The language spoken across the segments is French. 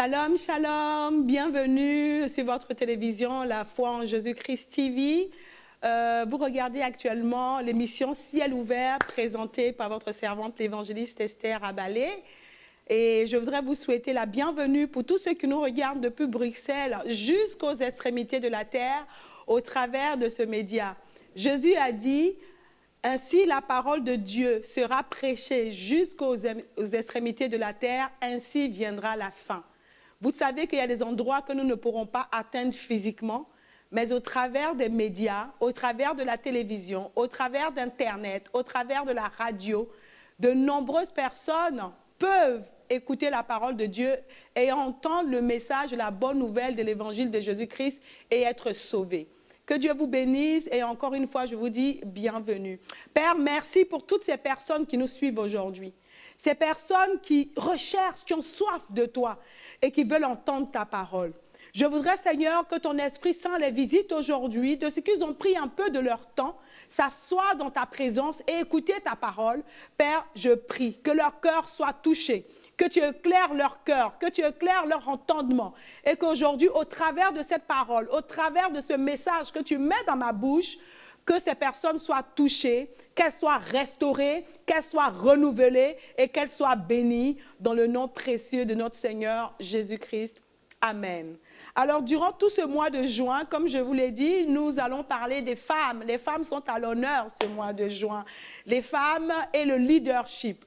Shalom, shalom, bienvenue sur votre télévision, La Foi en Jésus-Christ TV. Vous regardez actuellement l'émission Ciel ouvert présentée par votre servante l'évangéliste Esther Abalé. Et je voudrais vous souhaiter la bienvenue pour tous ceux qui nous regardent depuis Bruxelles jusqu'aux extrémités de la terre au travers de ce média. Jésus a dit: ainsi la parole de Dieu sera prêchée jusqu'aux extrémités de la terre, ainsi viendra la fin. Vous savez qu'il y a des endroits que nous ne pourrons pas atteindre physiquement, mais au travers des médias, au travers de la télévision, au travers d'Internet, au travers de la radio, de nombreuses personnes peuvent écouter la parole de Dieu et entendre le message, la bonne nouvelle de l'évangile de Jésus-Christ et être sauvés. Que Dieu vous bénisse et encore une fois, je vous dis bienvenue. Père, merci pour toutes ces personnes qui nous suivent aujourd'hui. Ces personnes qui recherchent, qui ont soif de toi et qui veulent entendre ta parole. Je voudrais, Seigneur, que ton Esprit Saint les visite aujourd'hui, de ce qu'ils ont pris un peu de leur temps, s'assoient dans ta présence et écouter ta parole. Père, je prie que leur cœur soit touché, que tu éclaires leur cœur, que tu éclaires leur entendement et qu'aujourd'hui, au travers de cette parole, au travers de ce message que tu mets dans ma bouche, que ces personnes soient touchées, qu'elles soient restaurées, qu'elles soient renouvelées et qu'elles soient bénies dans le nom précieux de notre Seigneur Jésus-Christ. Amen. Alors, durant tout ce mois de juin, comme je vous l'ai dit, nous allons parler des femmes. Les femmes sont à l'honneur ce mois de juin. Les femmes et le leadership.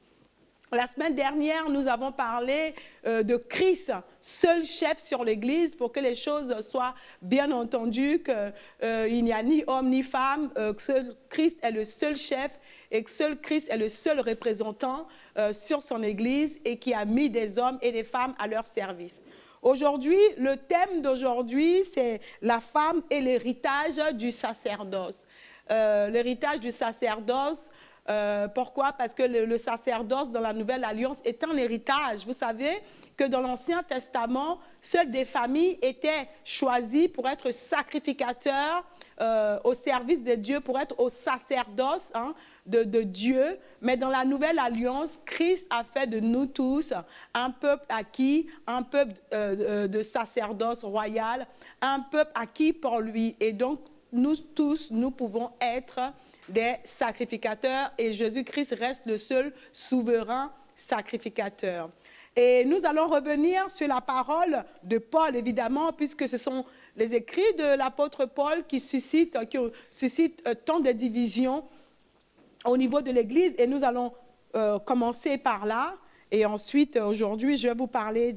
La semaine dernière, nous avons parlé de Christ, seul chef sur l'Église, pour que les choses soient bien entendues, qu'il n'y a ni homme ni femme, que Christ est le seul chef et que seul Christ est le seul représentant sur son Église et qui a mis des hommes et des femmes à leur service. Aujourd'hui, le thème d'aujourd'hui, c'est la femme et l'héritage du sacerdoce. L'héritage du sacerdoce. Pourquoi? Parce que le sacerdoce dans la Nouvelle Alliance est un héritage. Vous savez que dans l'Ancien Testament, seules des familles étaient choisies pour être sacrificateurs au service de Dieu, pour être au sacerdoce de Dieu. Mais dans la Nouvelle Alliance, Christ a fait de nous tous un peuple acquis, un peuple de sacerdoce royal, un peuple acquis pour lui. Et donc, nous tous, nous pouvons être des sacrificateurs et Jésus-Christ reste le seul souverain sacrificateur. Et nous allons revenir sur la parole de Paul, évidemment, puisque ce sont les écrits de l'apôtre Paul qui suscitent tant de divisions au niveau de l'Église. Et nous allons commencer par là. Et ensuite, aujourd'hui, je vais vous parler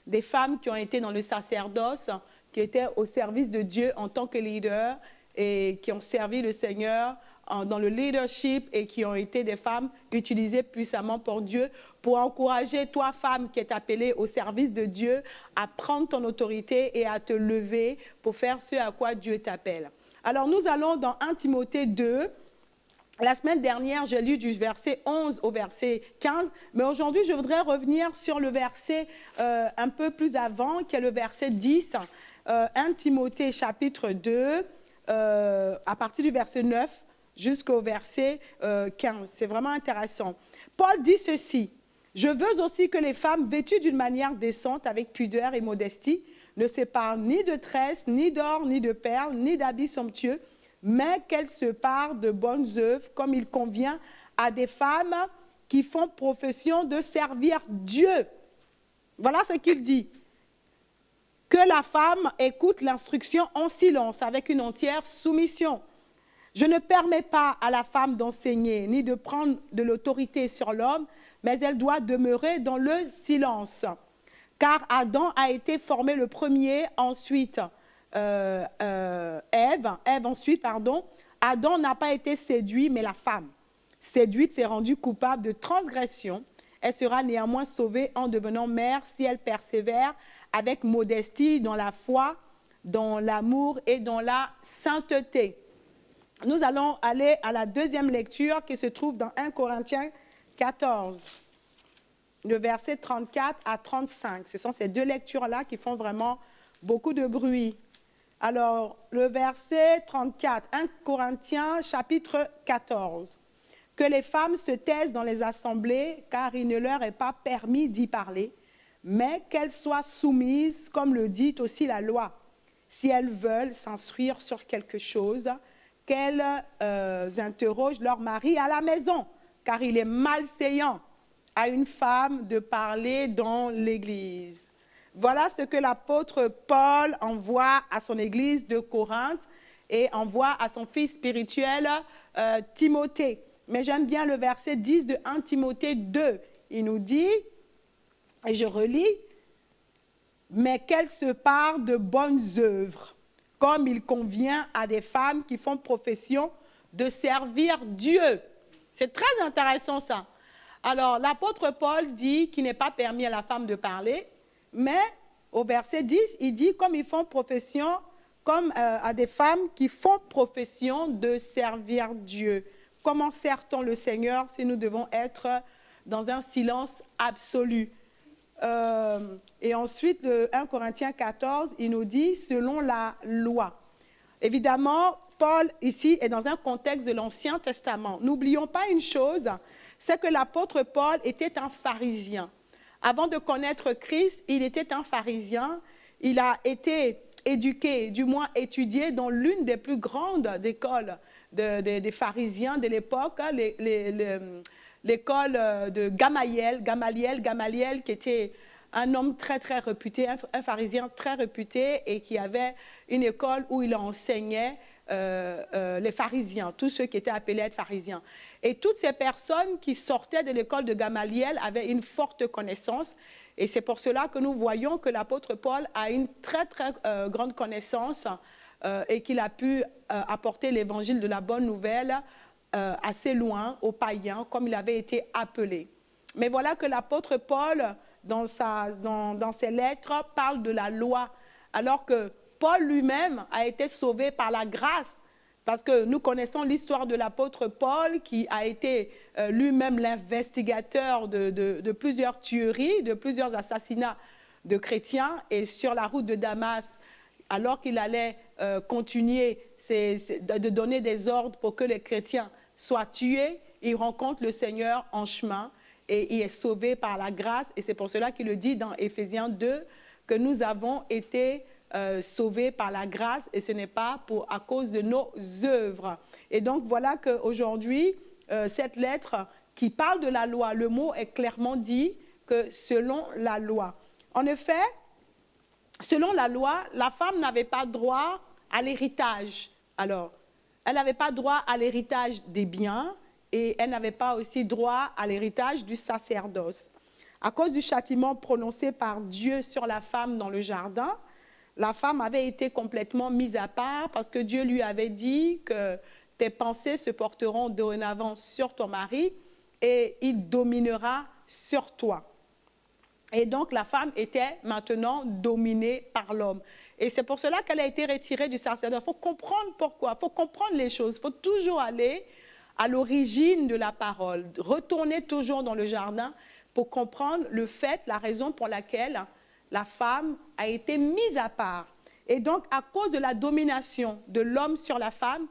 des femmes qui ont été dans le sacerdoce, qui étaient au service de Dieu en tant que leaders et qui ont servi le Seigneur dans le leadership et qui ont été des femmes utilisées puissamment pour Dieu pour encourager toi, femme qui est appelée au service de Dieu, à prendre ton autorité et à te lever pour faire ce à quoi Dieu t'appelle. Alors nous allons dans 1 Timothée 2. La semaine dernière, j'ai lu du verset 11 au verset 15, mais aujourd'hui, je voudrais revenir sur le verset un peu plus avant, qui est le verset 10, 1 Timothée chapitre 2, à partir du verset 9, jusqu'au verset 15. C'est vraiment intéressant. Paul dit ceci: « Je veux aussi que les femmes vêtues d'une manière décente, avec pudeur et modestie, ne s'épargnent ni de tresses, ni d'or, ni de perles, ni d'habits somptueux, mais qu'elles se parent de bonnes œuvres, comme il convient à des femmes qui font profession de servir Dieu. » Voilà ce qu'il dit. Que la femme écoute l'instruction en silence, avec une entière soumission. Je ne permets pas à la femme d'enseigner ni de prendre de l'autorité sur l'homme, mais elle doit demeurer dans le silence. Car Adam a été formé le premier, ensuite Ève ensuite, pardon. Adam n'a pas été séduit, mais la femme, séduite, s'est rendue coupable de transgression. Elle sera néanmoins sauvée en devenant mère si elle persévère avec modestie dans la foi, dans l'amour et dans la sainteté. Nous allons aller à la deuxième lecture qui se trouve dans 1 Corinthiens 14, le verset 34 à 35. Ce sont ces deux lectures-là qui font vraiment beaucoup de bruit. Alors, le verset 34, 1 Corinthiens chapitre 14. Que les femmes se taisent dans les assemblées, car il ne leur est pas permis d'y parler, mais qu'elles soient soumises, comme le dit aussi la loi. Si elles veulent s'instruire sur quelque chose, qu'elles interrogent leur mari à la maison, car il est malséant à une femme de parler dans l'Église. Voilà ce que l'apôtre Paul envoie à son Église de Corinthe et envoie à son fils spirituel Timothée. Mais j'aime bien le verset 10 de 1 Timothée 2. Il nous dit, et je relis, « Mais qu'elle se parle de bonnes œuvres, comme il convient à des femmes qui font profession de servir Dieu. » C'est très intéressant ça. Alors, l'apôtre Paul dit qu'il n'est pas permis à la femme de parler, mais au verset 10, il dit comme ils font profession, comme à des femmes qui font profession de servir Dieu. Comment sert-on le Seigneur si nous devons être dans un silence absolu? Et ensuite, le 1 Corinthiens 14, il nous dit selon la loi. Évidemment, Paul ici est dans un contexte de l'Ancien Testament. N'oublions pas une chose, c'est que l'apôtre Paul était un pharisien. Avant de connaître Christ, il était un pharisien. Il a été éduqué, du moins étudié dans l'une des plus grandes écoles des pharisiens de l'époque, l'école de Gamaliel, qui était un homme très, très réputé, un pharisien très réputé et qui avait une école où il enseignait les pharisiens, tous ceux qui étaient appelés à être pharisiens. Et toutes ces personnes qui sortaient de l'école de Gamaliel avaient une forte connaissance. Et c'est pour cela que nous voyons que l'apôtre Paul a une très, très grande connaissance et qu'il a pu apporter l'évangile de la bonne nouvelle assez loin aux païens, comme il avait été appelé. Mais voilà que l'apôtre Paul, dans ses lettres, parle de la loi, alors que Paul lui-même a été sauvé par la grâce, parce que nous connaissons l'histoire de l'apôtre Paul, qui a été lui-même l'investigateur de plusieurs tueries, de plusieurs assassinats de chrétiens, et sur la route de Damas, alors qu'il allait continuer de donner des ordres pour que les chrétiens soient tués, il rencontre le Seigneur en chemin et il est sauvé par la grâce. Et c'est pour cela qu'il le dit dans Éphésiens 2, que nous avons été sauvés par la grâce et ce n'est pas à cause de nos œuvres. Et donc voilà qu'aujourd'hui, cette lettre qui parle de la loi, le mot est clairement dit que selon la loi. En effet, selon la loi, la femme n'avait pas droit à l'héritage. Alors, elle n'avait pas droit à l'héritage des biens et elle n'avait pas aussi droit à l'héritage du sacerdoce. À cause du châtiment prononcé par Dieu sur la femme dans le jardin, la femme avait été complètement mise à part parce que Dieu lui avait dit que tes pensées se porteront dorénavant sur ton mari et il dominera sur toi. Et donc, la femme était maintenant dominée par l'homme. Et c'est pour cela qu'elle a été retirée du sacerdoce. Il faut comprendre pourquoi, il faut comprendre les choses. Il faut toujours aller à l'origine de la parole, retourner toujours dans le jardin pour comprendre le fait, la raison pour laquelle la femme a été mise à part. Et donc, à cause de la domination de l'homme sur la femme,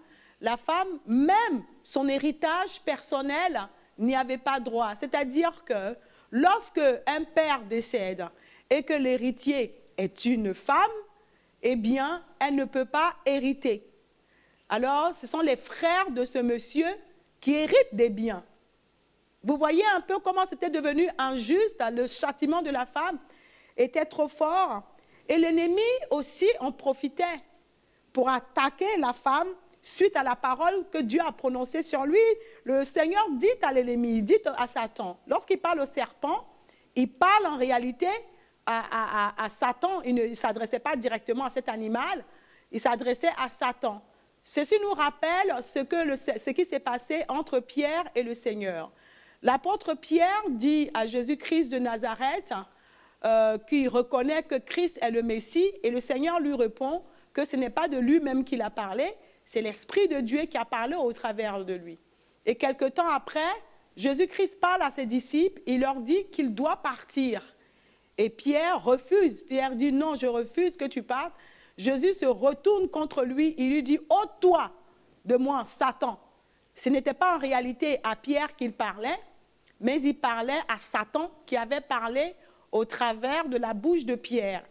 même son héritage personnel n'y avait pas droit. C'est-à-dire que lorsque un père décède et que l'héritier est une femme, eh bien, elle ne peut pas hériter. Alors, ce sont les frères de ce monsieur qui héritent des biens. Vous voyez un peu comment c'était devenu injuste, le châtiment de la femme était trop fort. Et l'ennemi aussi en profitait pour attaquer la femme suite à la parole que Dieu a prononcée sur lui. Le Seigneur dit à l'ennemi, dit à Satan, lorsqu'il parle au serpent, il parle en réalité à Satan. Il ne s'adressait pas directement à cet animal, il s'adressait à Satan. Ceci nous rappelle ce qui s'est passé entre Pierre et le Seigneur. L'apôtre Pierre dit à Jésus-Christ de Nazareth qu'il reconnaît que Christ est le Messie et le Seigneur lui répond que ce n'est pas de lui-même qu'il a parlé, c'est l'Esprit de Dieu qui a parlé au travers de lui. Et quelque temps après, Jésus-Christ parle à ses disciples, il leur dit qu'il doit partir. Et Pierre refuse. Pierre dit non, je refuse que tu partes. Jésus se retourne contre lui, il lui dit « ôte-toi de moi, Satan ». Ce n'était pas en réalité à Pierre qu'il parlait, mais il parlait à Satan qui avait parlé au travers de la bouche de Pierre.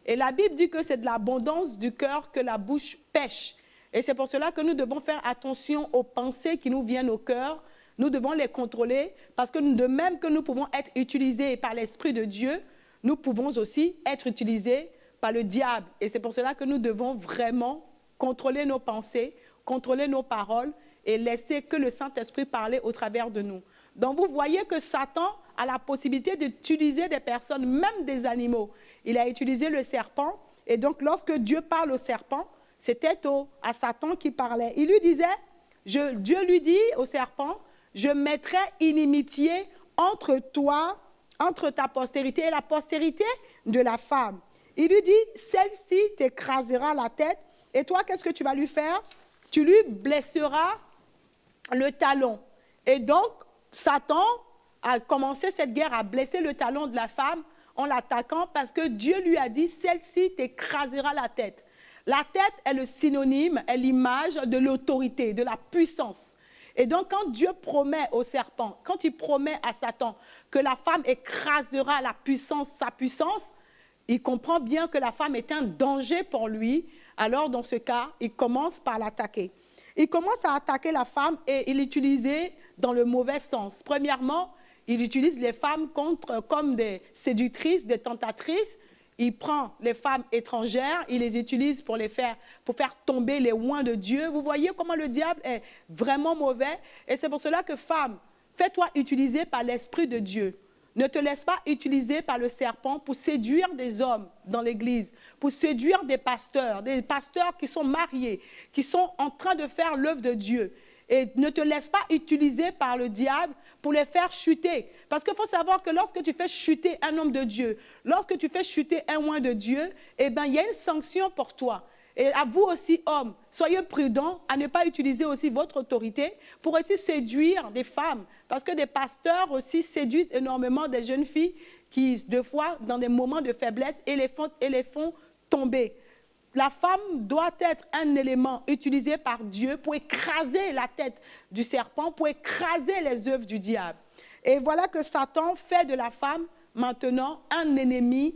Et la Bible dit que c'est de l'abondance du cœur que la bouche pêche. Et c'est pour cela que nous devons faire attention aux pensées qui nous viennent au cœur. Nous devons les contrôler parce que de même que nous pouvons être utilisés par l'Esprit de Dieu, nous pouvons aussi être utilisés par le diable. Et c'est pour cela que nous devons vraiment contrôler nos pensées, contrôler nos paroles et laisser que le Saint-Esprit parler au travers de nous. Donc vous voyez que Satan a la possibilité d'utiliser des personnes, même des animaux. Il a utilisé le serpent et donc lorsque Dieu parle au serpent, c'était à Satan qui parlait. Il lui disait, Dieu lui dit au serpent, je mettrai inimitié entre toi, entre ta postérité et la postérité de la femme. Il lui dit, celle-ci t'écrasera la tête et toi, qu'est-ce que tu vas lui faire? Tu lui blesseras le talon. Et donc, Satan a commencé cette guerre à blesser le talon de la femme en l'attaquant parce que Dieu lui a dit, celle-ci t'écrasera la tête. La tête est le synonyme, est l'image de l'autorité, de la puissance. Et donc, quand Dieu promet au serpent, quand il promet à Satan que la femme écrasera sa puissance, il comprend bien que la femme est un danger pour lui. Alors, dans ce cas, il commence par l'attaquer. Il commence à attaquer la femme et il l'utilisait dans le mauvais sens. Premièrement, il utilise les femmes comme des séductrices, des tentatrices. Il prend les femmes étrangères, il les utilise pour faire tomber les oints de Dieu. Vous voyez comment le diable est vraiment mauvais. Et c'est pour cela que femme, fais-toi utiliser par l'Esprit de Dieu. Ne te laisse pas utiliser par le serpent pour séduire des hommes dans l'église, pour séduire des pasteurs qui sont mariés, qui sont en train de faire l'œuvre de Dieu. Et ne te laisse pas utiliser par le diable pour les faire chuter. Parce qu'il faut savoir que lorsque tu fais chuter un homme de Dieu, lorsque tu fais chuter un oint de Dieu, eh bien, il y a une sanction pour toi. Et à vous aussi, hommes, soyez prudents à ne pas utiliser aussi votre autorité pour aussi séduire des femmes. Parce que des pasteurs aussi séduisent énormément des jeunes filles qui, deux fois, dans des moments de faiblesse, et les font tomber. La femme doit être un élément utilisé par Dieu pour écraser la tête du serpent, pour écraser les œuvres du diable. Et voilà que Satan fait de la femme maintenant un ennemi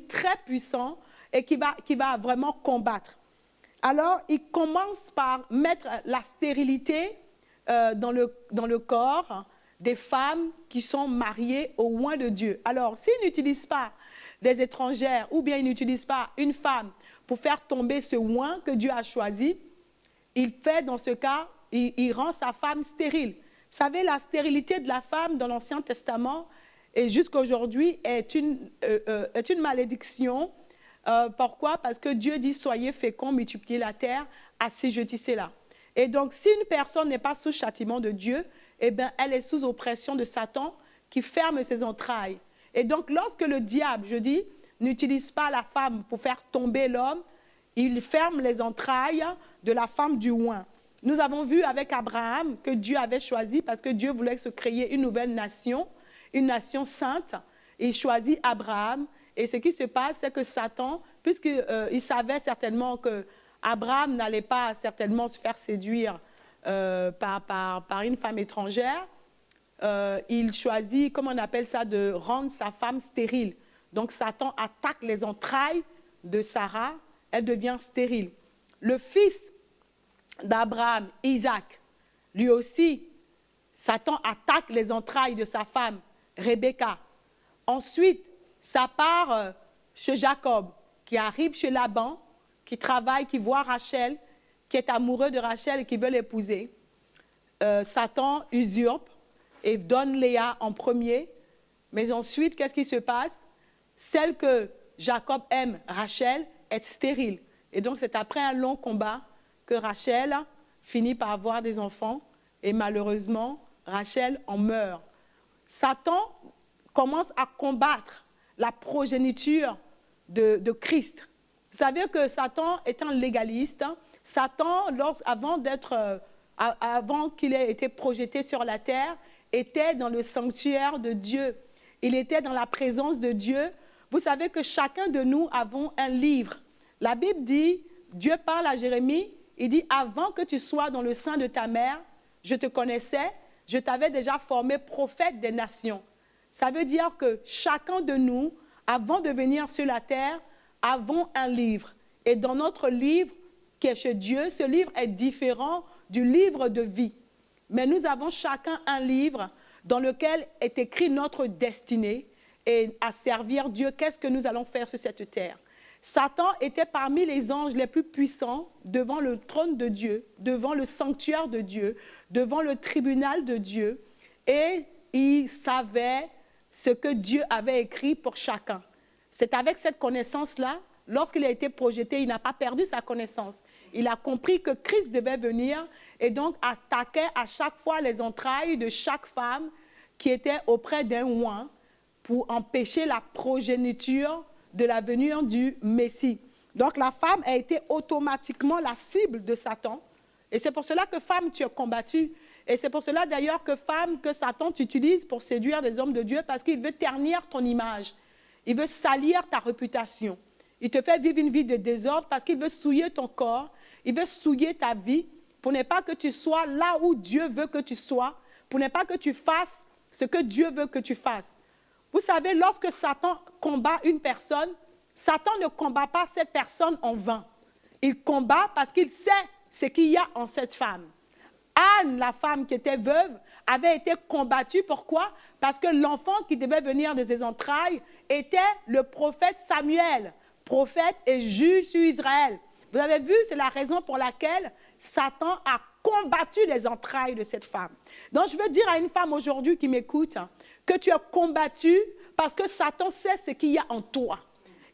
très puissant et qui va vraiment combattre. Alors, il commence par mettre la stérilité dans le corps des femmes qui sont mariées au oint de Dieu. Alors, s'il n'utilise pas des étrangères ou bien il n'utilise pas une femme pour faire tomber ce oint que Dieu a choisi, il fait dans ce cas, il rend sa femme stérile. Vous savez, la stérilité de la femme dans l'Ancien Testament et jusqu'à aujourd'hui est une malédiction. Pourquoi? Parce que Dieu dit, soyez féconds, multipliez la terre, assujettissez-la. Et donc, si une personne n'est pas sous châtiment de Dieu, eh bien, elle est sous oppression de Satan qui ferme ses entrailles. Et donc, lorsque le diable, je dis, n'utilise pas la femme pour faire tomber l'homme, il ferme les entrailles de la femme du oint. Nous avons vu avec Abraham que Dieu avait choisi, parce que Dieu voulait se créer une nouvelle nation, une nation sainte. Il choisit Abraham. Et ce qui se passe, c'est que Satan, puisqu'il savait certainement qu'Abraham n'allait pas certainement se faire séduire par une femme étrangère, il choisit, comment on appelle ça, de rendre sa femme stérile. Donc Satan attaque les entrailles de Sarah, elle devient stérile. Le fils d'Abraham, Isaac, lui aussi, Satan attaque les entrailles de sa femme, Rebecca. Ensuite, ça part chez Jacob, qui arrive chez Laban, qui travaille, qui voit Rachel, qui est amoureux de Rachel et qui veut l'épouser. Satan usurpe et donne Léa en premier. Mais ensuite, qu'est-ce qui se passe? Celle que Jacob aime, Rachel, est stérile. Et donc, c'est après un long combat que Rachel finit par avoir des enfants. Et malheureusement, Rachel en meurt. Satan commence à combattre la progéniture de Christ. Vous savez que Satan est un légaliste. Satan, avant qu'il ait été projeté sur la terre, était dans le sanctuaire de Dieu. Il était dans la présence de Dieu. Vous savez que chacun de nous avons un livre. La Bible dit, Dieu parle à Jérémie, il dit, avant que tu sois dans le sein de ta mère, je te connaissais, je t'avais déjà formé prophète des nations. Ça veut dire que chacun de nous, avant de venir sur la terre, avons un livre. Et dans notre livre, qui est chez Dieu, ce livre est différent du livre de vie. Mais nous avons chacun un livre dans lequel est écrit notre destinée et à servir Dieu. Qu'est-ce que nous allons faire sur cette terre? Satan était parmi les anges les plus puissants devant le trône de Dieu, devant le sanctuaire de Dieu, devant le tribunal de Dieu. Et il savait ce que Dieu avait écrit pour chacun. C'est avec cette connaissance-là, lorsqu'il a été projeté, il n'a pas perdu sa connaissance. Il a compris que Christ devait venir et donc attaquait à chaque fois les entrailles de chaque femme qui était auprès d'un oint pour empêcher la progéniture de la venue du Messie. Donc la femme a été automatiquement la cible de Satan. Et c'est pour cela que femme, tu es combattue. Et c'est pour cela d'ailleurs que femme, que Satan t'utilise pour séduire des hommes de Dieu parce qu'il veut ternir ton image. Il veut salir ta réputation. Il te fait vivre une vie de désordre parce qu'il veut souiller ton corps. Il veut souiller ta vie pour ne pas que tu sois là où Dieu veut que tu sois, pour ne pas que tu fasses ce que Dieu veut que tu fasses. Vous savez, lorsque Satan combat une personne, Satan ne combat pas cette personne en vain. Il combat parce qu'il sait ce qu'il y a en cette femme. Anne, la femme qui était veuve, avait été combattue. Pourquoi? Parce que l'enfant qui devait venir de ses entrailles était le prophète Samuel, prophète et juge sur Israël. Vous avez vu, c'est la raison pour laquelle Satan a combattu les entrailles de cette femme. Donc je veux dire à une femme aujourd'hui qui m'écoute que tu es combattue parce que Satan sait ce qu'il y a en toi.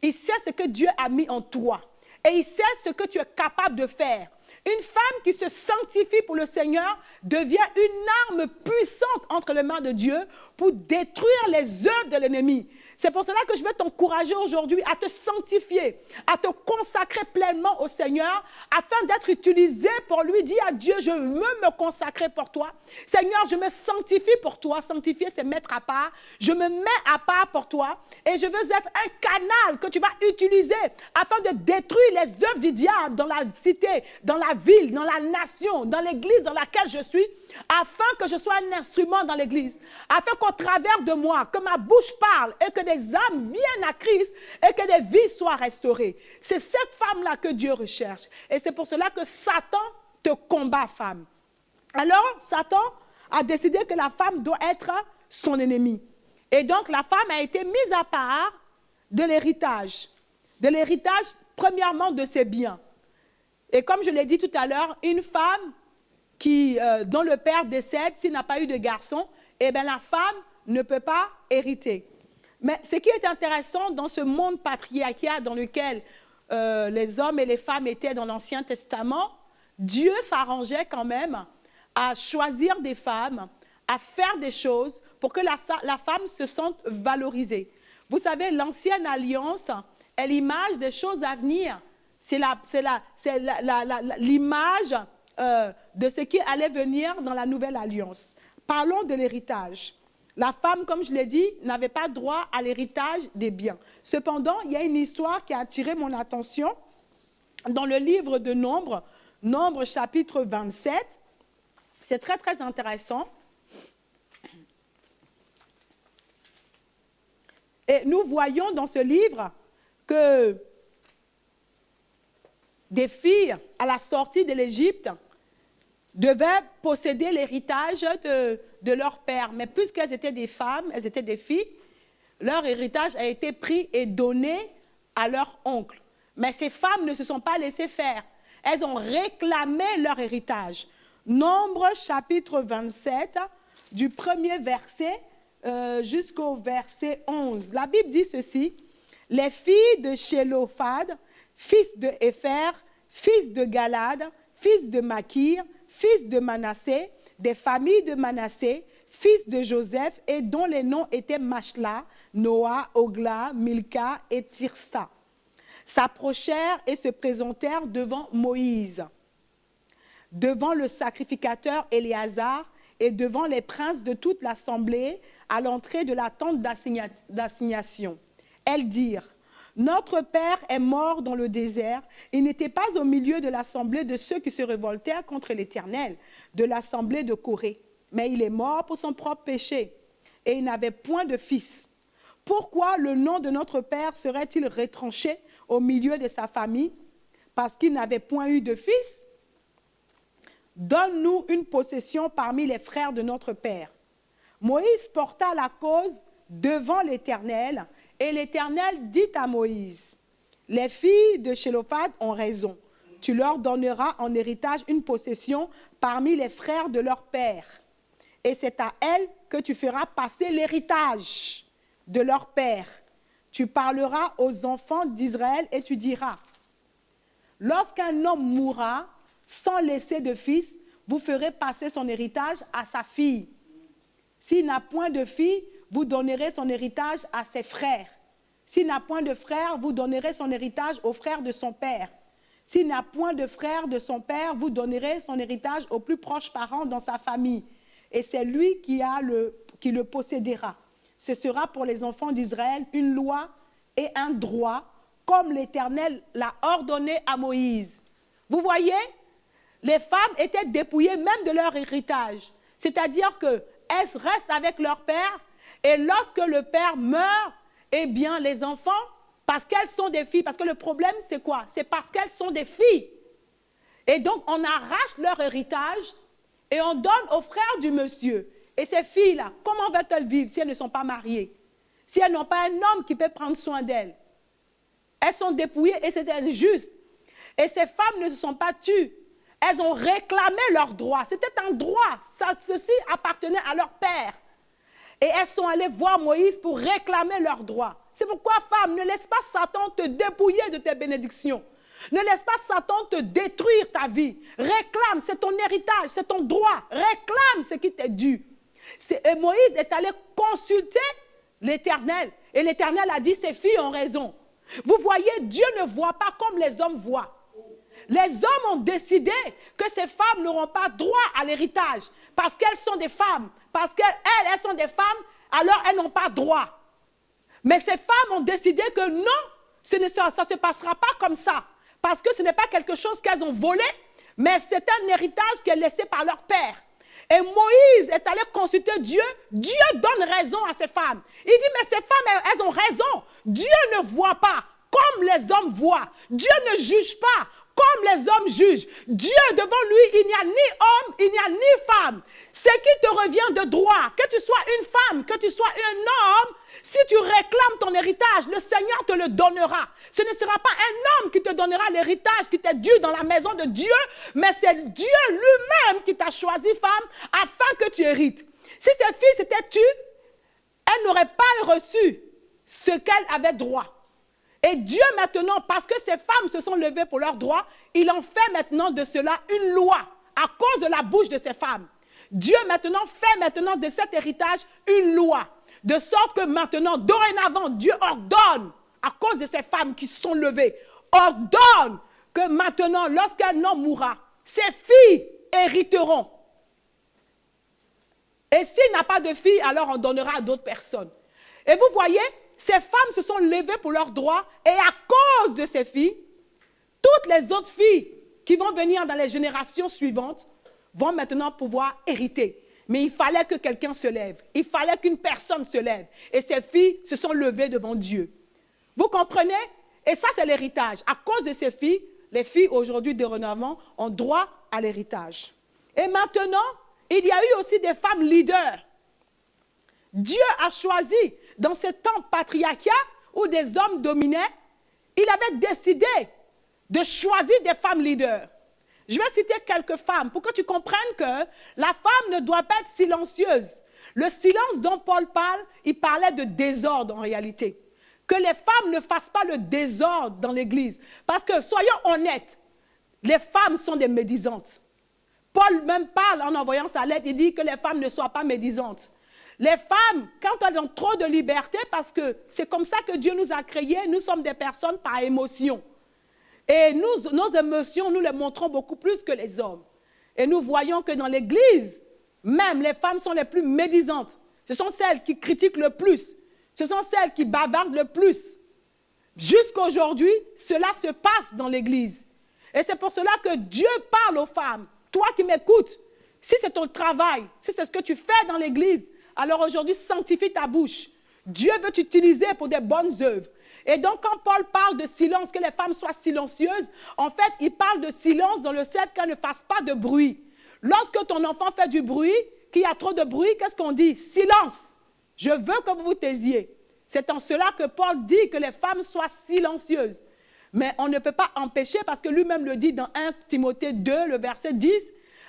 Il sait ce que Dieu a mis en toi. Et il sait ce que tu es capable de faire. Une femme qui se sanctifie pour le Seigneur devient une arme puissante entre les mains de Dieu pour détruire les œuvres de l'ennemi. C'est pour cela que je veux t'encourager aujourd'hui à te sanctifier, à te consacrer pleinement au Seigneur, afin d'être utilisé pour lui. Dis à Dieu, je veux me consacrer pour toi. Seigneur, je me sanctifie pour toi. Sanctifier, c'est mettre à part. Je me mets à part pour toi et je veux être un canal que tu vas utiliser afin de détruire les œuvres du diable dans la cité, dans la ville, dans la nation, dans l'église dans laquelle je suis, afin que je sois un instrument dans l'église, afin qu'au travers de moi, que ma bouche parle et que des âmes viennent à Christ et que des vies soient restaurées. C'est cette femme-là que Dieu recherche. Et c'est pour cela que Satan te combat, femme. Alors, Satan a décidé que la femme doit être son ennemie. Et donc, la femme a été mise à part de l'héritage. De l'héritage, premièrement, de ses biens. Et comme je l'ai dit tout à l'heure, une femme dont le père décède, s'il n'a pas eu de garçon, eh bien la femme ne peut pas hériter. Mais ce qui est intéressant dans ce monde patriarcal dans lequel les hommes et les femmes étaient dans l'Ancien Testament, Dieu s'arrangeait quand même à choisir des femmes, à faire des choses pour que la femme se sente valorisée. Vous savez, l'Ancienne Alliance est l'image des choses à venir. C'est l'image de ce qui allait venir dans la Nouvelle Alliance. Parlons de l'héritage. La femme, comme je l'ai dit, n'avait pas droit à l'héritage des biens. Cependant, il y a une histoire qui a attiré mon attention dans le livre de Nombres, Nombres chapitre 27. C'est très, très intéressant. Et nous voyons dans ce livre que des filles, à la sortie de l'Égypte, devaient posséder l'héritage de leur père. Mais puisqu'elles étaient des femmes, elles étaient des filles, leur héritage a été pris et donné à leur oncle. Mais ces femmes ne se sont pas laissées faire. Elles ont réclamé leur héritage. Nombres chapitre 27, du premier verset jusqu'au verset 11. La Bible dit ceci: « Les filles de Shelophad, fils de Hépher, fils de Galad, fils de Makir, fils de Manassé, des familles de Manassé, fils de Joseph, et dont les noms étaient Machla, Noah, Ogla, Milka et Tirsa, s'approchèrent et se présentèrent devant Moïse, devant le sacrificateur Éléazar et devant les princes de toute l'assemblée à l'entrée de la tente d'assignation. Elles dirent: Notre père est mort dans le désert. Il n'était pas au milieu de l'assemblée de ceux qui se révoltèrent contre l'Éternel, de l'assemblée de Corée. Mais il est mort pour son propre péché. et il n'avait point de fils. Pourquoi le nom de notre père serait-il retranché au milieu de sa famille? Parce qu'il n'avait point eu de fils. Donne-nous une possession parmi les frères de notre père. Moïse porta la cause devant l'Éternel, et l'Éternel dit à Moïse, les filles de Shelophad ont raison. Tu leur donneras en héritage une possession parmi les frères de leur père. Et c'est à elles que tu feras passer l'héritage de leur père. Tu parleras aux enfants d'Israël et tu diras, lorsqu'un homme mourra sans laisser de fils, vous ferez passer son héritage à sa fille. S'il n'a point de fille, vous donnerez son héritage à ses frères. S'il n'a point de frère, vous donnerez son héritage aux frères de son père. S'il n'a point de frère de son père, vous donnerez son héritage aux plus proches parents dans sa famille. Et c'est lui qui le possédera. Ce sera pour les enfants d'Israël une loi et un droit, comme l'Éternel l'a ordonné à Moïse. Vous voyez, les femmes étaient dépouillées même de leur héritage. C'est-à-dire qu'elles restent avec leur père, et lorsque le père meurt, eh bien les enfants, parce qu'elles sont des filles, parce que le problème c'est quoi? C'est parce qu'elles sont des filles. Et donc on arrache leur héritage et on donne aux frères du monsieur. Et ces filles-là, comment vont-elles vivre si elles ne sont pas mariées? Si elles n'ont pas un homme qui peut prendre soin d'elles? Elles sont dépouillées et c'est injuste. Et ces femmes ne se sont pas tues. Elles ont réclamé leurs droits. C'était un droit. Ceci appartenait à leur père. Et elles sont allées voir Moïse pour réclamer leurs droits. C'est pourquoi, femme, ne laisse pas Satan te dépouiller de tes bénédictions. Ne laisse pas Satan te détruire ta vie. Réclame, c'est ton héritage, c'est ton droit. Réclame ce qui t'est dû. Et Moïse est allé consulter l'Éternel. Et l'Éternel a dit, ces filles ont raison. Vous voyez, Dieu ne voit pas comme les hommes voient. Les hommes ont décidé que ces femmes n'auront pas droit à l'héritage parce qu'elles sont des femmes. Parce qu'elles sont des femmes, alors elles n'ont pas droit. Mais ces femmes ont décidé que non, ça ne se passera pas comme ça. Parce que ce n'est pas quelque chose qu'elles ont volé, mais c'est un héritage qui est laissé par leur père. Et Moïse est allé consulter Dieu. Dieu donne raison à ces femmes. Il dit, mais ces femmes, elles ont raison. Dieu ne voit pas comme les hommes voient. Dieu ne juge pas comme les hommes jugent. Dieu, devant lui, il n'y a ni homme, il n'y a ni femme. Ce qui te revient de droit, que tu sois une femme, que tu sois un homme, si tu réclames ton héritage, le Seigneur te le donnera. Ce ne sera pas un homme qui te donnera l'héritage qui t'est dû dans la maison de Dieu, mais c'est Dieu lui-même qui t'a choisi femme afin que tu hérites. Si ces filles s'étaient tues, elles n'auraient pas reçu ce qu'elles avaient droit. Et Dieu maintenant, parce que ces femmes se sont levées pour leurs droits, il en fait maintenant de cela une loi à cause de la bouche de ces femmes. Dieu maintenant fait de cet héritage une loi. De sorte que maintenant, dorénavant, Dieu ordonne, à cause de ces femmes qui se sont levées, ordonne que maintenant, lorsqu'un homme mourra, ses filles hériteront. Et s'il n'a pas de filles, alors on donnera à d'autres personnes. Et vous voyez, ces femmes se sont levées pour leurs droits et à cause de ces filles, toutes les autres filles qui vont venir dans les générations suivantes vont maintenant pouvoir hériter. Mais il fallait que quelqu'un se lève. Il fallait qu'une personne se lève. Et ces filles se sont levées devant Dieu. Vous comprenez? Et ça, c'est l'héritage. À cause de ces filles, les filles aujourd'hui dorénavant ont droit à l'héritage. Et maintenant, il y a eu aussi des femmes leaders. Dieu a choisi, dans ce temps patriarcat où des hommes dominaient, il avait décidé de choisir des femmes leaders. Je vais citer quelques femmes pour que tu comprennes que la femme ne doit pas être silencieuse. Le silence dont Paul parle, il parlait de désordre en réalité. Que les femmes ne fassent pas le désordre dans l'église. Parce que, soyons honnêtes, les femmes sont des médisantes. Paul même parle en envoyant sa lettre, il dit que les femmes ne soient pas médisantes. Les femmes, quand elles ont trop de liberté, parce que c'est comme ça que Dieu nous a créés, nous sommes des personnes par émotion. Et nos émotions, nous les montrons beaucoup plus que les hommes. Et nous voyons que dans l'église, même les femmes sont les plus médisantes. Ce sont celles qui critiquent le plus. Ce sont celles qui bavardent le plus. Jusqu'à aujourd'hui, cela se passe dans l'église. Et c'est pour cela que Dieu parle aux femmes. Toi qui m'écoutes, si c'est ton travail, si c'est ce que tu fais dans l'église, alors aujourd'hui, sanctifie ta bouche. Dieu veut t'utiliser pour des bonnes œuvres. Et donc, quand Paul parle de silence, que les femmes soient silencieuses, en fait, il parle de silence dans le sens qu'elles ne fassent pas de bruit. Lorsque ton enfant fait du bruit, qu'il y a trop de bruit, qu'est-ce qu'on dit? Silence. Je veux que vous vous taisiez. C'est en cela que Paul dit que les femmes soient silencieuses. Mais on ne peut pas empêcher, parce que lui-même le dit dans 1 Timothée 2, le verset 10,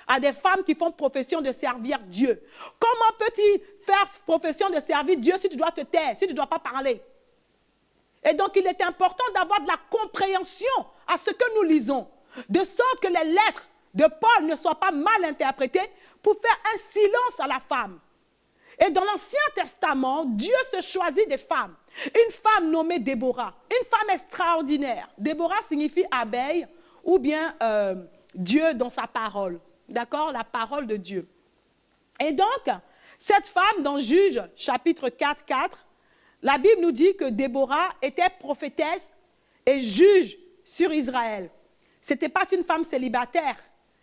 à des femmes qui font profession de servir Dieu. Comment peux-tu faire profession de servir Dieu si tu dois te taire, si tu ne dois pas parler? Et donc, il est important d'avoir de la compréhension à ce que nous lisons, de sorte que les lettres de Paul ne soient pas mal interprétées pour faire un silence à la femme. Et dans l'Ancien Testament, Dieu se choisit des femmes. Une femme nommée Déborah, une femme extraordinaire. Déborah signifie abeille ou bien Dieu dans sa parole. D'accord? La parole de Dieu. Et donc, cette femme dans Juges, chapitre 4, 4, la Bible nous dit que Déborah était prophétesse et juge sur Israël. Ce n'était pas une femme célibataire.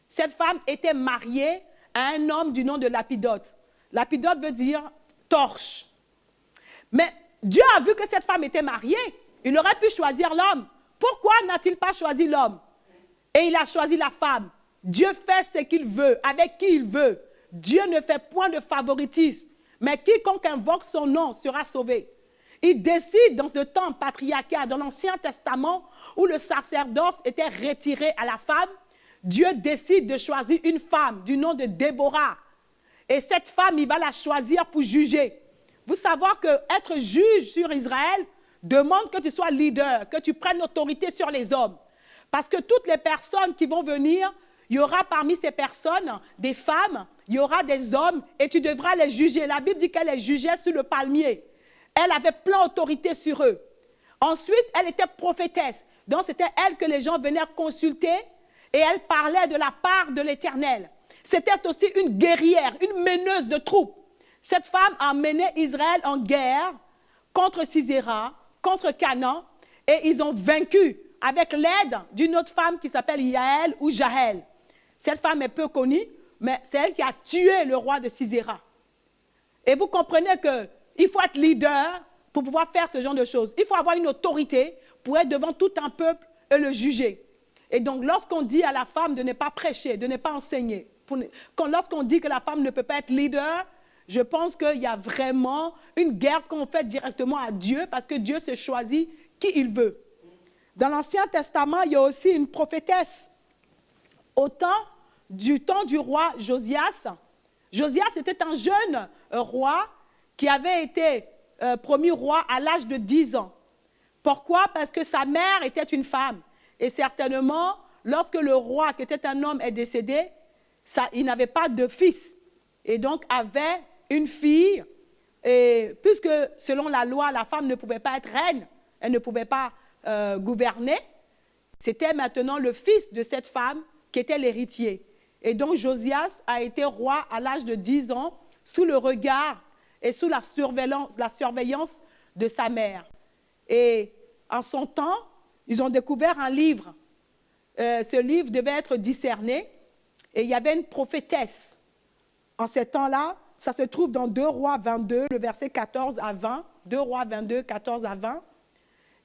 Cette femme était mariée à un homme du nom de Lapidote. Lapidote veut dire torche. Mais Dieu a vu que cette femme était mariée. Il aurait pu choisir l'homme. Pourquoi n'a-t-il pas choisi l'homme? Et il a choisi la femme. Dieu fait ce qu'il veut, avec qui il veut. Dieu ne fait point de favoritisme. Mais quiconque invoque son nom sera sauvé. Il décide dans ce temps patriarcal, dans l'Ancien Testament, où le sacerdoce était retiré à la femme, Dieu décide de choisir une femme du nom de Déborah. Et cette femme, il va la choisir pour juger. Vous savez qu'être juge sur Israël demande que tu sois leader, que tu prennes l'autorité sur les hommes. Parce que toutes les personnes qui vont venir, il y aura parmi ces personnes des femmes, il y aura des hommes et tu devras les juger. La Bible dit qu'elle les jugeait sur le palmier. Elle avait plein d'autorité sur eux. Ensuite, elle était prophétesse. Donc, c'était elle que les gens venaient consulter et elle parlait de la part de l'Éternel. C'était aussi une guerrière, une meneuse de troupes. Cette femme a mené Israël en guerre contre Sisera, contre Canaan, et ils ont vaincu avec l'aide d'une autre femme qui s'appelle Yaël ou Jaël. Cette femme est peu connue, mais c'est elle qui a tué le roi de Sisera. Et vous comprenez qu'il faut être leader pour pouvoir faire ce genre de choses. Il faut avoir une autorité pour être devant tout un peuple et le juger. Et donc, lorsqu'on dit à la femme de ne pas prêcher, de ne pas enseigner, lorsqu'on dit que la femme ne peut pas être leader, je pense qu'il y a vraiment une guerre qu'on fait directement à Dieu parce que Dieu se choisit qui il veut. Dans l'Ancien Testament, il y a aussi une prophétesse. Du temps du roi Josias, Josias était un jeune roi qui avait été promu roi à l'âge de 10 ans. Pourquoi? Parce que sa mère était une femme. Et certainement, lorsque le roi, qui était un homme, est décédé, il n'avait pas de fils. Et donc, avait une fille. Et puisque, selon la loi, la femme ne pouvait pas être reine, elle ne pouvait pas gouverner, c'était maintenant le fils de cette femme qui était l'héritier. Et donc, Josias a été roi à l'âge de 10 ans, sous le regard et sous la surveillance de sa mère. Et en son temps, ils ont découvert un livre. Ce livre devait être discerné. Et il y avait une prophétesse. En ces temps-là, ça se trouve dans 2 Rois 22, le verset 14 à 20. 2 Rois 22, 14 à 20.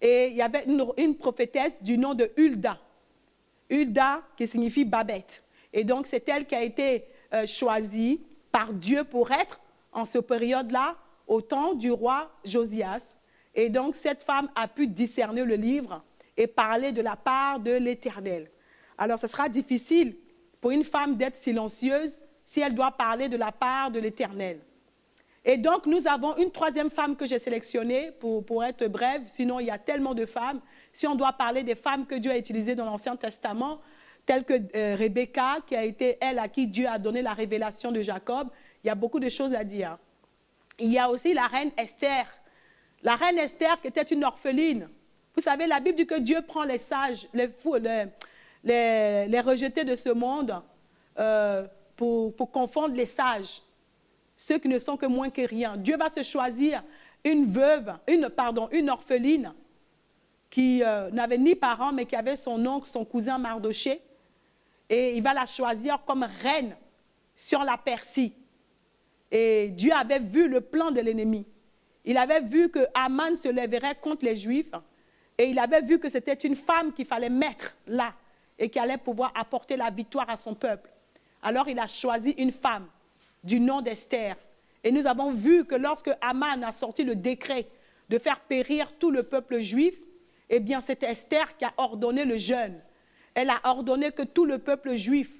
Et il y avait une prophétesse du nom de Hulda. Hulda, qui signifie Babette. Et donc, c'est elle qui a été choisie par Dieu pour être, en cette période-là, au temps du roi Josias. Et donc, cette femme a pu discerner le livre et parler de la part de l'Éternel. Alors, ce sera difficile pour une femme d'être silencieuse si elle doit parler de la part de l'Éternel. Et donc, nous avons une troisième femme que j'ai sélectionnée pour être brève, sinon il y a tellement de femmes. Si on doit parler des femmes que Dieu a utilisées dans l'Ancien Testament, telles que Rebecca, qui a été elle à qui Dieu a donné la révélation de Jacob, il y a beaucoup de choses à dire. Il y a aussi la reine Esther. La reine Esther qui était une orpheline. Vous savez, la Bible dit que Dieu prend les sages, les fous, les rejetés de ce monde pour confondre les sages, ceux qui ne sont que moins que rien. Dieu va se choisir une veuve, une orpheline qui n'avait ni parents, mais qui avait son oncle, son cousin Mardoché, et il va la choisir comme reine sur la Persie. Et Dieu avait vu le plan de l'ennemi. Il avait vu que Haman se lèverait contre les Juifs. Et il avait vu que c'était une femme qu'il fallait mettre là et qui allait pouvoir apporter la victoire à son peuple. Alors il a choisi une femme du nom d'Esther. Et nous avons vu que lorsque Haman a sorti le décret de faire périr tout le peuple juif, eh bien c'est Esther qui a ordonné le jeûne. Elle a ordonné que tout le peuple juif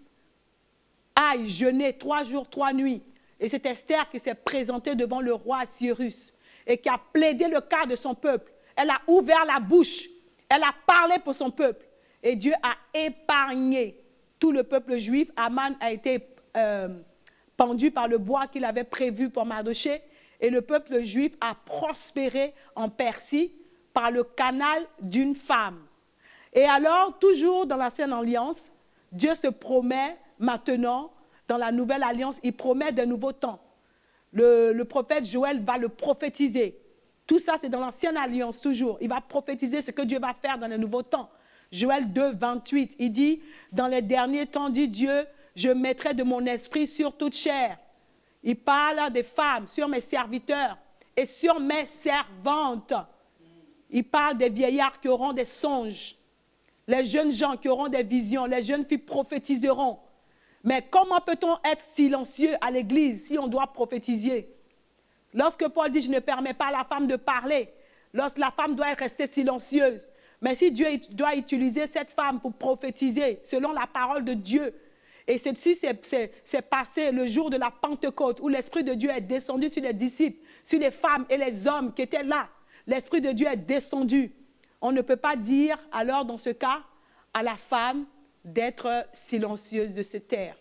aille jeûner 3 jours, 3 nuits. Et c'est Esther qui s'est présentée devant le roi Assyrus et qui a plaidé le cas de son peuple. Elle a ouvert la bouche, elle a parlé pour son peuple. Et Dieu a épargné tout le peuple juif. Haman a été pendu par le bois qu'il avait prévu pour Mardochée. Et le peuple juif a prospéré en Persie par le canal d'une femme. Et alors, toujours dans l'Ancienne Alliance, Dieu se promet maintenant, dans la Nouvelle Alliance, il promet de nouveaux temps. Le prophète Joël va le prophétiser. Tout ça, c'est dans l'Ancienne Alliance, toujours. Il va prophétiser ce que Dieu va faire dans les nouveaux temps. Joël 2, 28, il dit, dans les derniers temps, dit Dieu, je mettrai de mon esprit sur toute chair. Il parle des femmes, sur mes serviteurs et sur mes servantes. Il parle des vieillards qui auront des songes, les jeunes gens qui auront des visions, les jeunes filles prophétiseront. Mais comment peut-on être silencieux à l'église si on doit prophétiser? Lorsque Paul dit, je ne permets pas à la femme de parler, lorsque la femme doit rester silencieuse. Mais si Dieu doit utiliser cette femme pour prophétiser selon la parole de Dieu, et ceci s'est passé le jour de la Pentecôte où l'Esprit de Dieu est descendu sur les disciples, sur les femmes et les hommes qui étaient là. L'Esprit de Dieu est descendu. On ne peut pas dire alors dans ce cas à la femme d'être silencieuse, de se taire.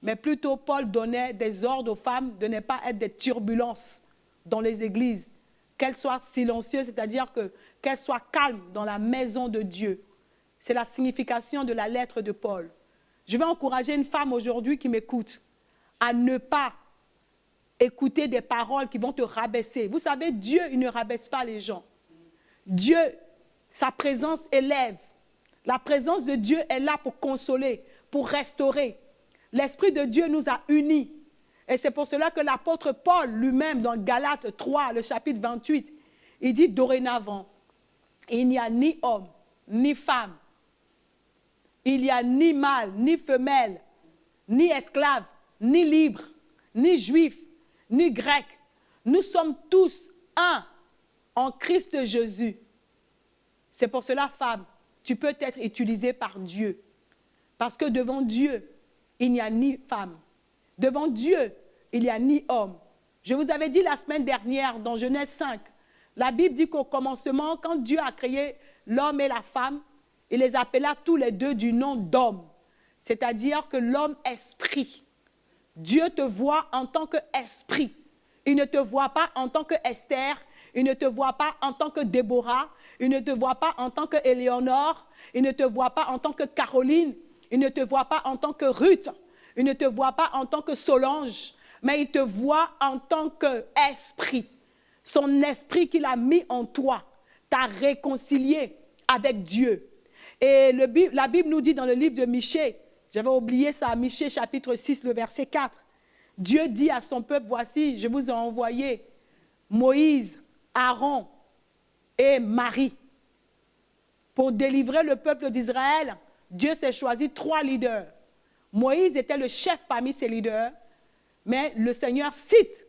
Mais plutôt Paul donnait des ordres aux femmes de ne pas être des turbulences dans les églises. Qu'elles soient silencieuses, c'est-à-dire qu'elles soient calmes dans la maison de Dieu. C'est la signification de la lettre de Paul. Je vais encourager une femme aujourd'hui qui m'écoute à ne pas écouter des paroles qui vont te rabaisser. Vous savez, Dieu, il ne rabaisse pas les gens. Dieu, sa présence élève. La présence de Dieu est là pour consoler, pour restaurer. L'Esprit de Dieu nous a unis. Et c'est pour cela que l'apôtre Paul lui-même, dans Galates 3, le chapitre 28, il dit dorénavant, il n'y a ni homme, ni femme, il n'y a ni mâle, ni femelle, ni esclave, ni libre, ni juif, ni grec. Nous sommes tous un en Christ Jésus. C'est pour cela, femme, tu peux être utilisée par Dieu. Parce que devant Dieu, il n'y a ni femme. Devant Dieu, il n'y a ni homme. Je vous avais dit la semaine dernière, dans Genèse 5, la Bible dit qu'au commencement, quand Dieu a créé l'homme et la femme, il les appela tous les deux du nom d'homme. C'est-à-dire que l'homme esprit. Dieu te voit en tant qu'esprit. Il ne te voit pas en tant qu'Esther, il ne te voit pas en tant que Déborah, il ne te voit pas en tant qu'Éléonore, il ne te voit pas en tant que Caroline, il ne te voit pas en tant que Ruth, il ne te voit pas en tant que Solange, mais il te voit en tant qu'esprit. Son esprit qu'il a mis en toi t'a réconcilié avec Dieu. Et la Bible nous dit dans le livre de Michée, j'avais oublié ça, Michée chapitre 6, le verset 4, Dieu dit à son peuple, voici, je vous ai envoyé Moïse, Aaron et Marie. Pour délivrer le peuple d'Israël, Dieu s'est choisi 3 leaders. Moïse était le chef parmi ses leaders, mais le Seigneur cite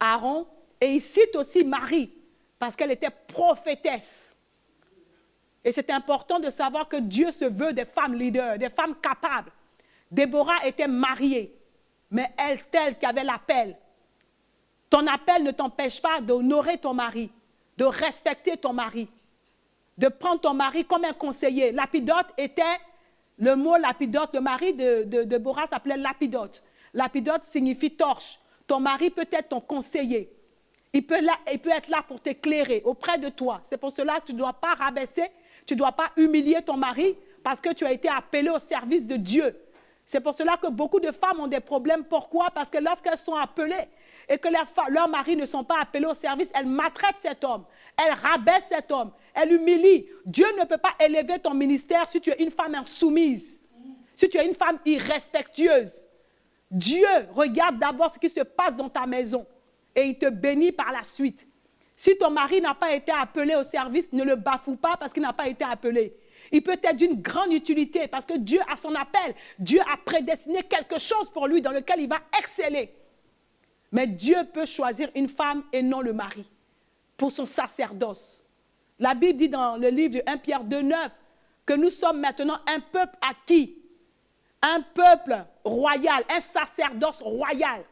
Aaron et il cite aussi Marie, parce qu'elle était prophétesse. Et c'est important de savoir que Dieu se veut des femmes leaders, des femmes capables. Déborah était mariée, mais elle, telle qui avait l'appel. Ton appel ne t'empêche pas d'honorer ton mari, de respecter ton mari, de prendre ton mari comme un conseiller. Lapidote était, le mot lapidote, le mari de Déborah s'appelait lapidote. Lapidote signifie torche. Ton mari peut être ton conseiller. Il peut être là pour t'éclairer auprès de toi. C'est pour cela que tu ne dois pas rabaisser, tu ne dois pas humilier ton mari parce que tu as été appelé au service de Dieu. C'est pour cela que beaucoup de femmes ont des problèmes. Pourquoi? Parce que lorsqu'elles sont appelées et que leurs maris ne sont pas appelés au service, elles maltraitent cet homme, elles rabaissent cet homme, elles l'humilient. Dieu ne peut pas élever ton ministère si tu es une femme insoumise, si tu es une femme irrespectueuse. Dieu regarde d'abord ce qui se passe dans ta maison et il te bénit par la suite. Si ton mari n'a pas été appelé au service, ne le bafoue pas parce qu'il n'a pas été appelé. Il peut être d'une grande utilité parce que Dieu a son appel. Dieu a prédestiné quelque chose pour lui dans lequel il va exceller. Mais Dieu peut choisir une femme et non le mari pour son sacerdoce. La Bible dit dans le livre de 1 Pierre 2,9 que nous sommes maintenant un peuple acquis, un peuple royal, un sacerdoce royal.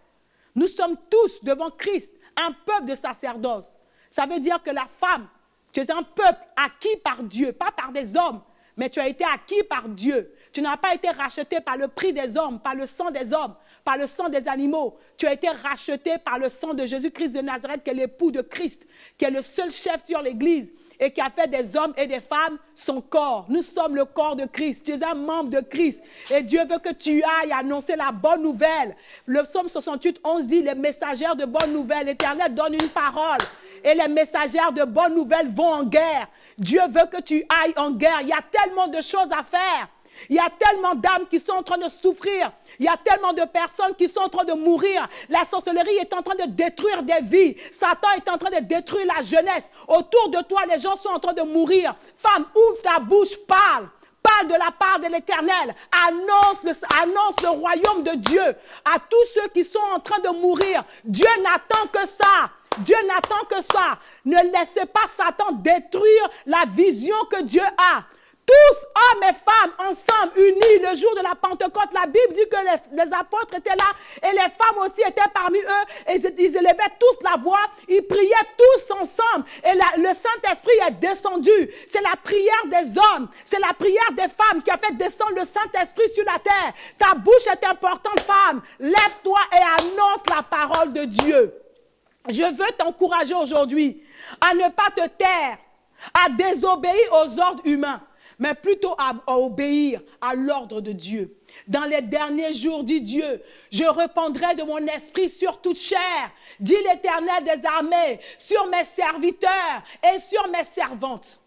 Nous sommes tous devant Christ, un peuple de sacerdoce. Ça veut dire que la femme, tu es un peuple acquis par Dieu, pas par des hommes, mais tu as été acquis par Dieu. Tu n'as pas été racheté par le prix des hommes, par le sang des hommes, par le sang des animaux. Tu as été racheté par le sang de Jésus-Christ de Nazareth, qui est l'époux de Christ, qui est le seul chef sur l'Église et qui a fait des hommes et des femmes son corps. Nous sommes le corps de Christ. Tu es un membre de Christ. Et Dieu veut que tu ailles annoncer la bonne nouvelle. Le psaume 68, 11 dit, les messagères de bonne nouvelle. L'Éternel donne une parole. Et les messagères de bonnes nouvelles vont en guerre. Dieu veut que tu ailles en guerre. Il y a tellement de choses à faire. Il y a tellement d'âmes qui sont en train de souffrir. Il y a tellement de personnes qui sont en train de mourir. La sorcellerie est en train de détruire des vies. Satan est en train de détruire la jeunesse. Autour de toi, les gens sont en train de mourir. Femme, ouvre ta bouche, parle. Parle de la part de l'Éternel. Annonce le royaume de Dieu à tous ceux qui sont en train de mourir. Dieu n'attend que ça. Dieu n'attend que ça. Ne laissez pas Satan détruire la vision que Dieu a. Tous, hommes et femmes, ensemble, unis, le jour de la Pentecôte, la Bible dit que les apôtres étaient là et les femmes aussi étaient parmi eux. Et ils élevaient tous la voix, ils priaient tous ensemble. Et le Saint-Esprit est descendu. C'est la prière des hommes, c'est la prière des femmes qui a fait descendre le Saint-Esprit sur la terre. Ta bouche est importante, femme. Lève-toi et annonce la parole de Dieu. Je veux t'encourager aujourd'hui à ne pas te taire, à désobéir aux ordres humains, mais plutôt à obéir à l'ordre de Dieu. Dans les derniers jours, dit Dieu, je répandrai de mon esprit sur toute chair, dit l'Éternel des armées, sur mes serviteurs et sur mes servantes.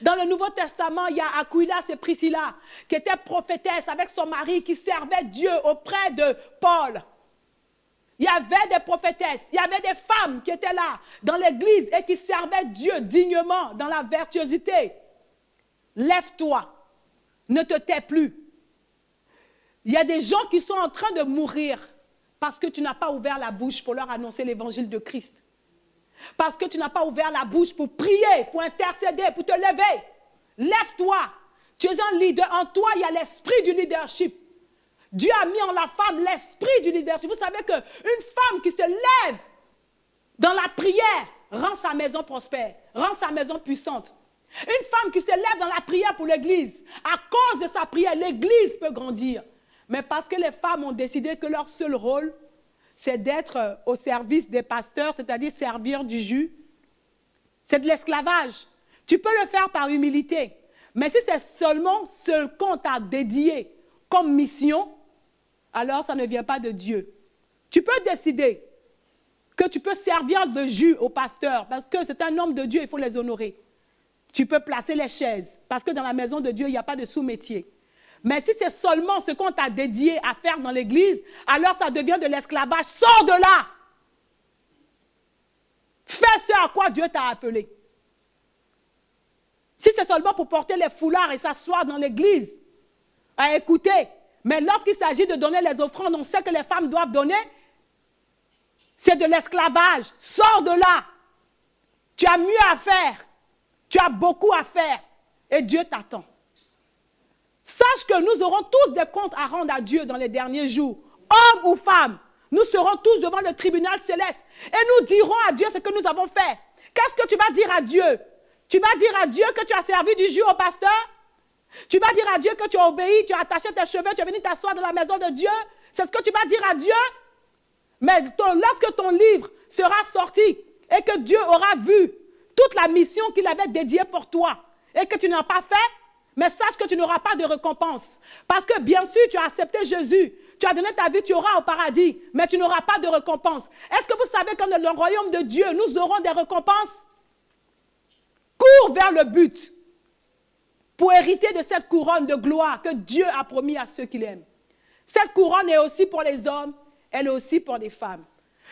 Dans le Nouveau Testament, il y a Aquilas et Priscilla, qui étaient prophétesses avec son mari, qui servaient Dieu auprès de Paul. Il y avait des prophétesses, il y avait des femmes qui étaient là dans l'église et qui servaient Dieu dignement dans la virtuosité. Lève-toi, ne te tais plus. Il y a des gens qui sont en train de mourir parce que tu n'as pas ouvert la bouche pour leur annoncer l'évangile de Christ. Parce que tu n'as pas ouvert la bouche pour prier, pour intercéder, pour te lever. Lève-toi. Tu es un leader. En toi, il y a l'esprit du leadership. Dieu a mis en la femme l'esprit du leadership. Vous savez qu'une femme qui se lève dans la prière rend sa maison prospère, rend sa maison puissante. Une femme qui se lève dans la prière pour l'église, à cause de sa prière, l'église peut grandir. Mais parce que les femmes ont décidé que leur seul rôle, c'est d'être au service des pasteurs, c'est-à-dire servir du jus, c'est de l'esclavage. Tu peux le faire par humilité, mais si c'est seulement ce qu'on t'a dédié comme mission, alors ça ne vient pas de Dieu. Tu peux décider que tu peux servir de jus au pasteur, parce que c'est un homme de Dieu, il faut les honorer. Tu peux placer les chaises, parce que dans la maison de Dieu, il n'y a pas de sous-métier. Mais si c'est seulement ce qu'on t'a dédié à faire dans l'église, alors ça devient de l'esclavage. Sors de là! Fais ce à quoi Dieu t'a appelé. Si c'est seulement pour porter les foulards et s'asseoir dans l'église, à écouter, mais lorsqu'il s'agit de donner les offrandes, on sait que les femmes doivent donner, c'est de l'esclavage. Sors de là! Tu as mieux à faire. Tu as beaucoup à faire et Dieu t'attend. Sache que nous aurons tous des comptes à rendre à Dieu dans les derniers jours. Hommes ou femmes, nous serons tous devant le tribunal céleste et nous dirons à Dieu ce que nous avons fait. Qu'est-ce que tu vas dire à Dieu? Tu vas dire à Dieu que tu as servi du jus au pasteur? Tu vas dire à Dieu que tu as obéi, tu as attaché tes cheveux, tu es venu t'asseoir dans la maison de Dieu? C'est ce que tu vas dire à Dieu? Mais lorsque ton livre sera sorti et que Dieu aura vu toute la mission qu'il avait dédiée pour toi et que tu n'as pas fait, mais sache que tu n'auras pas de récompense. Parce que bien sûr, tu as accepté Jésus, tu as donné ta vie, tu auras au paradis, mais tu n'auras pas de récompense. Est-ce que vous savez que dans le royaume de Dieu, nous aurons des récompenses? Cours vers le but pour hériter de cette couronne de gloire que Dieu a promis à ceux qui l'aiment. Cette couronne est aussi pour les hommes, elle est aussi pour les femmes.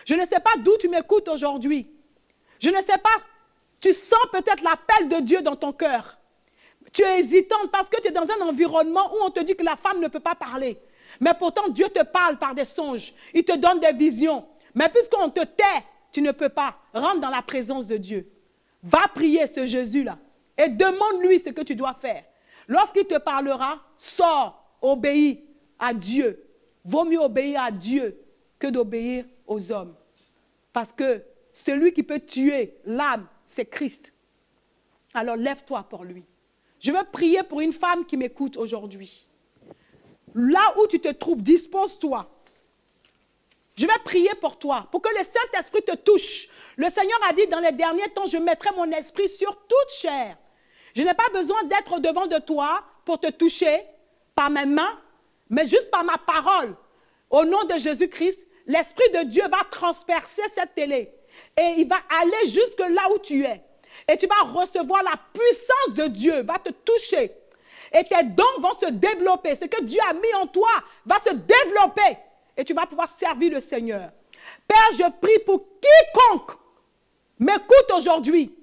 Je ne sais pas d'où tu m'écoutes aujourd'hui. Je ne sais pas, tu sens peut-être l'appel de Dieu dans ton cœur. Tu es hésitante parce que tu es dans un environnement où on te dit que la femme ne peut pas parler. Mais pourtant, Dieu te parle par des songes. Il te donne des visions. Mais puisqu'on te tait, tu ne peux pas. Rentre dans la présence de Dieu. Va prier ce Jésus-là et demande-lui ce que tu dois faire. Lorsqu'il te parlera, sors, obéis à Dieu. Vaut mieux obéir à Dieu que d'obéir aux hommes. Parce que celui qui peut tuer l'âme, c'est Christ. Alors lève-toi pour lui. Je veux prier pour une femme qui m'écoute aujourd'hui. Là où tu te trouves, dispose-toi. Je vais prier pour toi, pour que le Saint-Esprit te touche. Le Seigneur a dit, dans les derniers temps, je mettrai mon esprit sur toute chair. Je n'ai pas besoin d'être devant de toi pour te toucher par mes mains, mais juste par ma parole. Au nom de Jésus-Christ, l'Esprit de Dieu va transpercer cette télé. Et il va aller jusque là où tu es. Et tu vas recevoir la puissance de Dieu, va te toucher. Et tes dons vont se développer. Ce que Dieu a mis en toi va se développer. Et tu vas pouvoir servir le Seigneur. Père, je prie pour quiconque m'écoute aujourd'hui.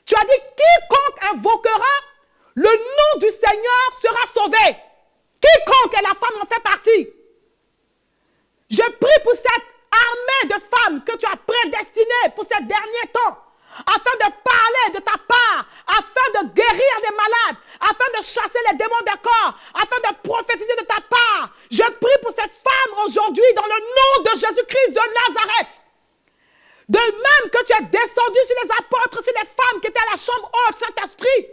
Tu as dit, quiconque invoquera le nom du Seigneur sera sauvé. Quiconque, et la femme en fait partie. Je prie pour cette armée de femmes que tu as prédestinées pour ces derniers temps, afin de parler de ta part, afin de guérir les malades, afin de chasser les démons des corps, afin de prophétiser de ta part. Je prie pour cette femme aujourd'hui dans le nom de Jésus-Christ de Nazareth. De même que tu es descendu sur les apôtres, sur les femmes qui étaient à la chambre haute, Saint-Esprit.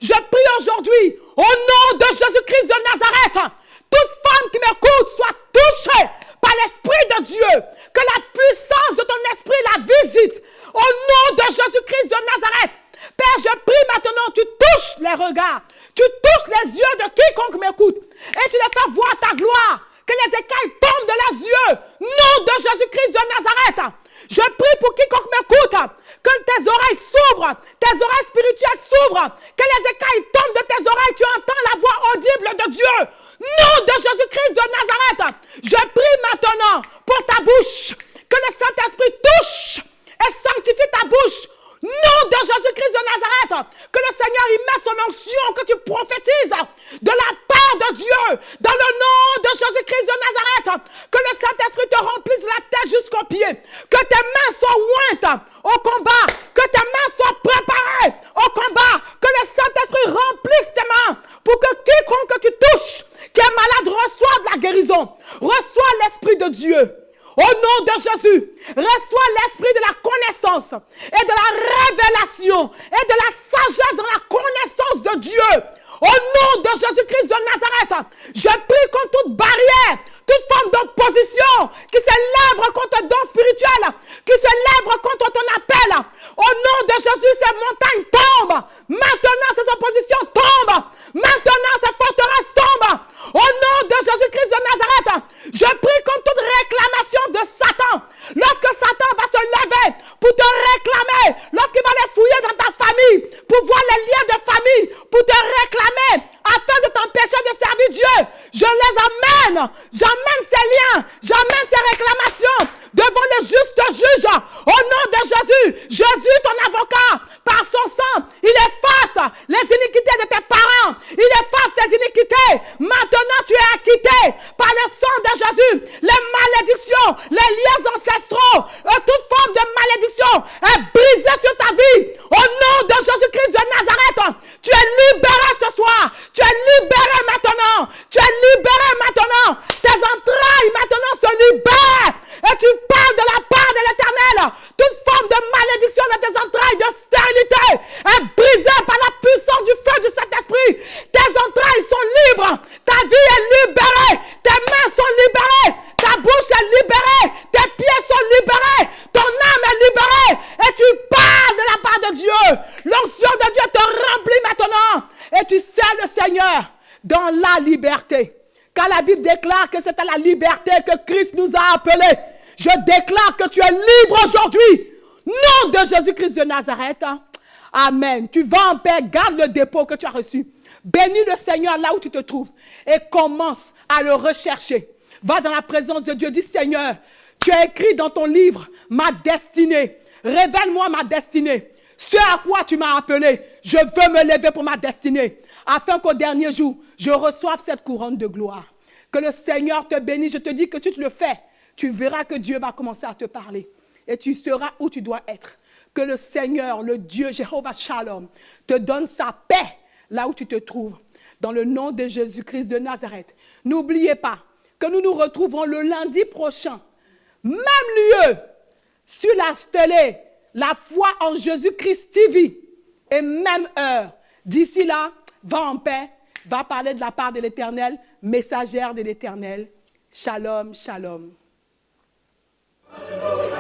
Je prie aujourd'hui, au nom de Jésus-Christ de Nazareth, toute femme qui m'écoute soit touchée par l'Esprit de Dieu, que la puissance de ton Esprit la visite, au nom de Jésus-Christ de Nazareth. Père, je prie maintenant, tu touches les regards, tu touches les yeux de quiconque m'écoute, et tu les fais voir ta gloire, que les écailles tombent de leurs yeux, nom de Jésus-Christ de Nazareth. Je prie pour quiconque m'écoute, que tes oreilles s'ouvrent, tes oreilles spirituelles s'ouvrent, que les écailles tombent de tes oreilles, tu entends la voix audible de Dieu. Nom de Jésus-Christ de Nazareth, je prie maintenant pour ta bouche, que le Saint-Esprit touche et sanctifie ta bouche. Nom de Jésus-Christ de Nazareth, que le Seigneur y mette son onction, que tu prophétises de la part de Dieu, dans le nom de Jésus-Christ de Nazareth, que le Saint-Esprit te remplisse la tête jusqu'aux pieds, que tes mains soient ointes au combat, que tes mains soient préparées au combat, que le Saint-Esprit remplisse tes mains, pour que quiconque tu touches, qui est malade, reçoive la guérison, reçoit l'Esprit de Dieu. Au nom de Jésus, reçois l'esprit de la connaissance et de la révélation et de la sagesse dans la connaissance de Dieu. Au nom de Jésus-Christ de Nazareth, je prie contre toute barrière, toute forme d'opposition qui s'élève contre ton don spirituel, qui s'élève contre ton appel. Au nom de Jésus, ces montagnes tombent. Maintenant, ces oppositions tombent. Maintenant, ces forteresses tombent. Au nom de Jésus-Christ de Nazareth, je prie contre toute réclamation de Satan. Lorsque Satan va se lever pour te réclamer, lorsqu'il va les fouiller dans ta famille, pour voir les liens de famille, pour te réclamer, afin de t'empêcher de servir Dieu, je les amène. J'amène ces liens, j'amène ces réclamations devant le juste juge. Au nom de Jésus, Jésus, ton avocat, par son sang, il efface les iniquités de tes parents. Il efface tes iniquités. Maintenant, tu es acquitté par le sang de Jésus. Les malédictions, les liens ancestraux, toute forme de malédiction est brisée sur ta vie. Au nom de Jésus-Christ de Nazareth, tu es libéré ce soir. Tu es libéré maintenant. Tu es libéré maintenant. Tes entrailles maintenant se libèrent. Et tu parles de la part de l'Éternel. Toute forme de malédiction de tes entrailles, de stérilité, est brisée par la puissance du feu du Saint-Esprit. Tes entrailles sont libres. Ta vie est libérée. Tes mains sont libérées. Ta bouche est libérée. Tes pieds sont libérés. Ton âme est libérée. Et tu parles de la part de Dieu. L'onction de Dieu te remplit maintenant. Et tu sers le Seigneur dans la liberté. Car la Bible déclare que c'est à la liberté que Christ nous a appelés. Je déclare que tu es libre aujourd'hui. Nom de Jésus-Christ de Nazareth. Amen. Tu vas en paix. Garde le dépôt que tu as reçu. Bénis le Seigneur là où tu te trouves et commence à le rechercher. Va dans la présence de Dieu, dis Seigneur, tu as écrit dans ton livre ma destinée. Révèle-moi ma destinée. Ce à quoi tu m'as appelé, je veux me lever pour ma destinée, afin qu'au dernier jour, je reçoive cette couronne de gloire. Que le Seigneur te bénisse. Je te dis que si tu le fais, tu verras que Dieu va commencer à te parler. Et tu seras où tu dois être. Que le Seigneur, le Dieu Jéhovah Shalom, te donne sa paix là où tu te trouves. Dans le nom de Jésus-Christ de Nazareth. N'oubliez pas que nous nous retrouverons le lundi prochain. Même lieu, sur la télé, la foi en Jésus-Christ TV. Et même heure. D'ici là, va en paix. Va parler de la part de l'Éternel, messagère de l'Éternel. Shalom, shalom. Alléluia.